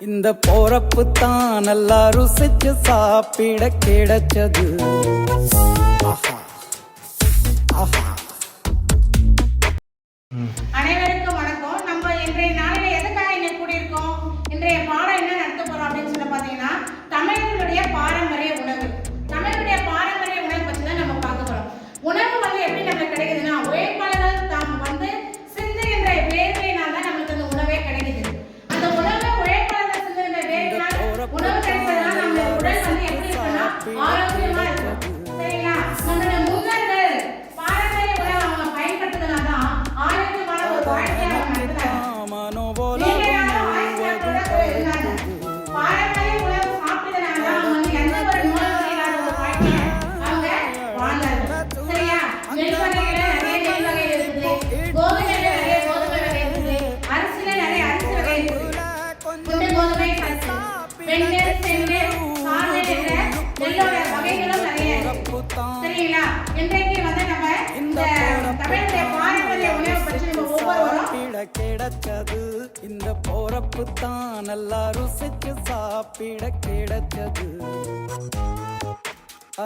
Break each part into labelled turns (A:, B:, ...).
A: இந்த போறப்பு தான் நல்லா ருசிச்சு சாப்பிட கிடைச்சது.
B: அனைவருக்கும் வணக்கம். நம்ம இன்றைய நாளில எதுக்காக இங்க கூடியிருக்கோம், இன்றைய பாடம் என்ன நடத்த போறோம் அப்படின்னு சொல்லி பாத்தீங்கன்னா, தமிழர்களுடைய பாரம்பரிய உணவு. தமிழருடைய பாரம்பரிய உணவு பற்றி தான் நம்ம பார்க்க போறோம். உணவு வந்து எப்படி நமக்கு கிடைக்குதுன்னா, உழைப்பாளர்கள் தாம் வந்து சிந்துகின்ற வேர்வையினால் தான் நம்மளுக்கு அந்த உணவே கிடைக்குது. அந்த உணவை உழைப்பாளர்கள் சிந்துகின்ற வேர்வையினால் உணவு கிடைப்பதனால நம்ம உடல் வந்து எப்படி இருக்குன்னா ஆரோக்கியமா இருக்கும். சரிங்களா? நம்மளுடைய முன்னோர்கள் பாரம்பரிய உணவை அவங்க பயன்படுத்துறதுனால தான் ஆரோக்கியமான ஒரு வாழ்க்கையை அவங்க நடத்துறாங்க. பாரம்பரிய உணவு சாப்பிட்டதுனால அவங்க வந்து எந்த ஒரு நோயும் இல்லாத ஒரு வாழ்க்கையை அவங்க வாழ்ந்தார்கள். சரியா? நெல் வகையில நிறைய நெல் வகை இருக்குது, கோதுமையில நிறைய கோதுமை வகை இருக்குது, அரிசியில நிறைய அரிசி வகை இருக்குது, குண்டு கோதுமை, வெண்ணெய், செந்நெல், சாமை என்ற நெல்லோட வகைகளும் நிறைய இருக்கு. சரிங்களா? இன்றைக்கு வந்து நம்ம இந்த தமிழுடைய பாரம்பரிய உணவை பற்றி நம்ம ஒவ்வொருவரும்
A: கிடைச்சது. இந்த போறப்பு தான் நல்லா ருசிச்சு சாப்பிட கிடைச்சது.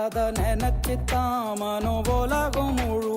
A: அத நினைச்சு தான் மனோ உலகம் முழு